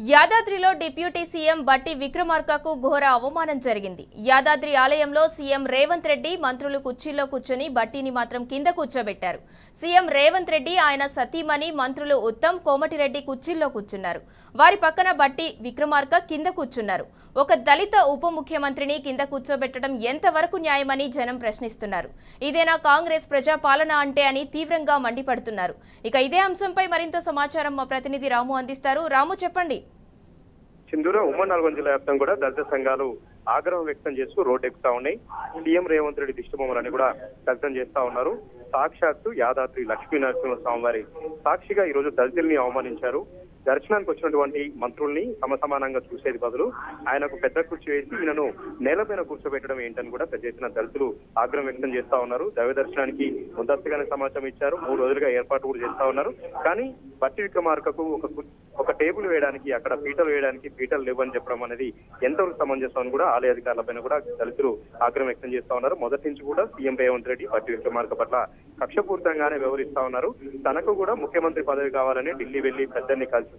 యాదాద్రిలో deputy CM బట్టి విక్రమార్కకు ఘోర అవమానం జరిగింది. యాదాద్రి ఆలయంలో సీఎం రేవంత్ రెడ్డి మంత్రులు కుర్చీల్లో కూర్చొని బట్టిని మాత్రం కింద కూర్చోబెట్టారు. సీఎం రేవంత్ రెడ్డి ఆయన సతీమణి మంత్రులు ఉత్తమ్ కోమటిరెడ్డి కుర్చీల్లో కూర్చున్నారు. వారి పక్కన బట్టి విక్రమార్క కింద కూర్చున్నారు. ఒక దళిత ఉప ముఖ్యమంత్రిని కింద కూర్చోబెట్టడం ఎంతవరకు న్యాయమని జనం ప్రశ్నిస్తున్నారు. ఇదేనా కాంగ్రెస్ ప్రజాపాలన అంటే అని తీవ్రంగా మండిపడుతున్నారు. ఇక ఇదే అంశంపై మరింత సమాచారం మా ప్రతినిధి రాము అందిస్తారు. రాము, చెప్పండి. చిందూరు ఉమ్మడి నల్గొండ జిల్లా వ్యాప్తంగా కూడా దళిత సంఘాలు ఆగ్రహం వ్యక్తం చేస్తూ రోడ్డు ఎక్కుతా ఉన్నాయి. సీఎం రేవంత్ రెడ్డి దిష్టిబొమ్మలని కూడా వ్యక్తం చేస్తా ఉన్నారు. సాక్షాత్తు యాదాద్రి లక్ష్మీ నరసింహ స్వామి వారి సాక్షిగా ఈ రోజు దళితుల్ని అవమానించారు. దర్శనానికి వచ్చినటువంటి మంత్రుల్ని సమసమానంగా చూసేది బదులు ఆయనకు పెద్ద కుర్చీ వేసి ఈయనను నేలపైన కూర్చోబెట్టడం ఏంటని కూడా పెద్ద ఎత్తున దళితులు ఆగ్రహం వ్యక్తం చేస్తా ఉన్నారు. దైవ దర్శనానికి ముందస్తుగానే సమాచారం ఇచ్చారు. 3 రోజులుగా ఏర్పాటు కూడా చేస్తా ఉన్నారు. కానీ బట్టి విక్రమార్కకు ఒక టేబుల్ వేయడానికి, అక్కడ పీటలు వేయడానికి పీటలు లేవని చెప్పడం అనేది ఎంతవరకు సమంజసం అని కూడా ఆలయ అధికారులపైన కూడా దళితులు ఆగ్రహం వ్యక్తం చేస్తా ఉన్నారు. మొదటి నుంచి కూడా సీఎం రేవంత్ రెడ్డి బట్టి విక్రమార్క పట్ల కక్షపూరితంగానే వ్యవహరిస్తా ఉన్నారు. తనకు కూడా ముఖ్యమంత్రి పదవి కావాలని ఢిల్లీ వెళ్లి పెద్దల్ని కలిసి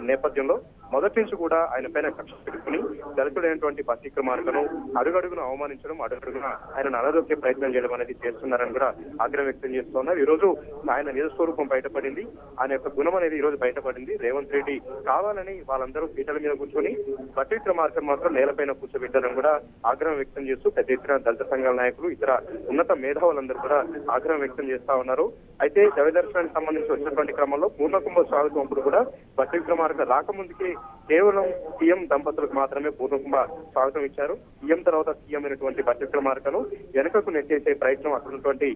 నేపథ్యంలో మొదటి నుంచి కూడా ఆయన పైన కక్ష పెట్టుకుని దళితుడైనటువంటి బట్టి విక్రమార్కను అడుగడుగును అవమానించడం, అడుగడుగున ఆయన అనారోగ్య ప్రయత్నం చేయడం అనేది చేస్తున్నారని కూడా ఆగ్రహం వ్యక్తం చేస్తున్నారు. ఈ రోజు ఆయన నిజ స్వరూపం బయటపడింది. ఆయన యొక్క గుణం అనేది ఈ రోజు బయటపడింది. రేవంత్ రెడ్డి కావాలని వాళ్ళందరూ పీటల మీద కూర్చొని బట్టి విక్రమార్కను మాత్రం నేలపైన కూర్చోబెట్టారని కూడా ఆగ్రహం వ్యక్తం చేస్తూ పెద్ద ఎత్తున దళిత సంఘాల నాయకులు, ఇతర ఉన్నత మేధావులందరూ కూడా ఆగ్రహం వ్యక్తం చేస్తా ఉన్నారు. అయితే దైవ దర్శనానికి సంబంధించి వచ్చినటువంటి క్రమంలో పూర్ణకుంభ స్వాగతం అప్పుడు కూడా బట్టి విక్రమార్క రాకముందుకే కేవలం సీఎం దంపతులకు మాత్రమే పూర్ణకుంభ స్వాగతం ఇచ్చారు. సీఎం తర్వాత సీఎం అయినటువంటి బట్టి విక్రమార్కను వెనుకకు నెట్టేసే ప్రయత్నం అక్కడ ఉన్నటువంటి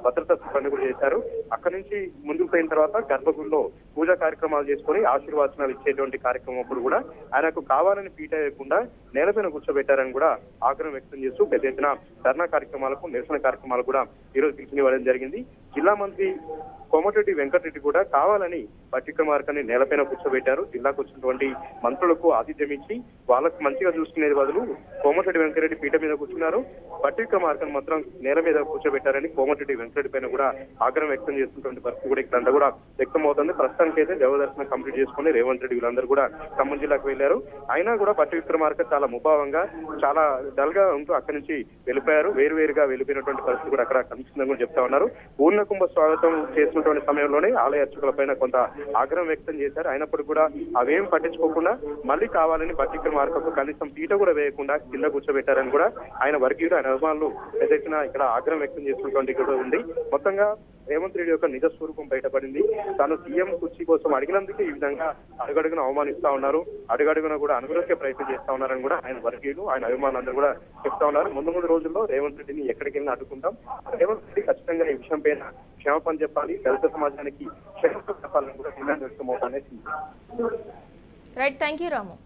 భద్రతా సిబ్బంది కూడా చేశారు. అక్కడి నుంచి ముందుకు పోయిన తర్వాత గర్భగుడిలో పూజా కార్యక్రమాలు చేసుకుని ఆశీర్వాచనాలు ఇచ్చేటువంటి కార్యక్రమం అప్పుడు కూడా ఆయనకు కావాలని పీట వేయకుండా నేలపైన కూర్చోబెట్టారని కూడా ఆగ్రహం వ్యక్తం చేస్తూ పెద్ద ఎత్తున ధర్నా కార్యక్రమాలకు, నిరసన కార్యక్రమాలకు కూడా ఈరోజు పిలుపునివ్వడం జరిగింది. జిల్లా మంత్రి కోమటిరెడ్డి వెంకటరెడ్డి కూడా కావాలని బట్టి విక్రమార్కని నేలపైన కూర్చోబెట్టారు. జిల్లాకు వచ్చినటువంటి మంత్రులకు ఆతిథ్యం ఇచ్చి వాళ్ళకు మంచిగా చూసుకునేది బదులు కోమటిరెడ్డి వెంకటరెడ్డి పీట మీద కూర్చున్నారు. బట్టి విక్రమార్కను మాత్రం నేల మీద కూర్చోబెట్టారని కోమటిరెడ్డి వెంకటరెడ్డి పైన కూడా ఆగ్రహం వ్యక్తం చేస్తున్నటువంటి పరిస్థితి కూడా ఇక్కడంతా కూడా వ్యక్తం అవుతుంది. ప్రస్తుతానికి అయితే దేవదర్శనం కంప్లీట్ చేసుకుని రేవంత్ రెడ్డి వీళ్ళందరూ కూడా ఖమ్మం జిల్లాకు వెళ్లారు. అయినా కూడా బట్టి విక్రమార్క చాలా ముభావంగా, చాలా డల్ గా ఉంటూ అక్కడి నుంచి వెళ్ళిపోయారు. వేరువేరుగా వెళ్ళిపోయినటువంటి పరిస్థితి కూడా అక్కడ కనిపిస్తుందని కూడా చెప్తా ఉన్నారు. పూర్ణకుంభ స్వాగతం చేసినటువంటి సమయంలోనే ఆలయ అర్చకుల పైన కొంత ఆగ్రహం వ్యక్తం చేశారు. అయినప్పటికీ కూడా అవేం పట్టించుకోకుండా మళ్ళీ కావాలని బట్టి విక్రమార్కకు కనీసం పీట కూడా వేయకుండా కింద కూర్చోబెట్టారని కూడా ఆయన వర్గీయుడు, ఆయన అభిమానులు పెద్ద ఎత్తున ఇక్కడ ఆగ్రహం వ్యక్తం చేసినటువంటి కూడా ఉంది. మొత్తంగా రేవంత్ రెడ్డి యొక్క నిజ స్వరూపం బయటపడింది. తాను సీఎం కుర్చీ కోసం అడిగినందుకే ఈ విధంగా అడుగడుగున అవమానిస్తా ఉన్నారు, అడుగడుగున కూడా అనుగ్రహించే ప్రయత్నం చేస్తా ఉన్నారని కూడా ఆయన వర్గీయులు, ఆయన అభిమానులందరూ కూడా చెప్తా ఉన్నారు. ముందు రోజుల్లో రేవంత్ రెడ్డిని ఎక్కడికి వెళ్ళినా అడ్డుకుంటాం. రేవంత్ రెడ్డి ఖచ్చితంగా ఈ విషయం పైన క్షమాపణ చెప్పాలి, దళిత సమాజానికి క్షమాపణ చెప్పాలని కూడా డిమాండ్ వ్యక్తం అవుతానే. Right, thank you Ramu.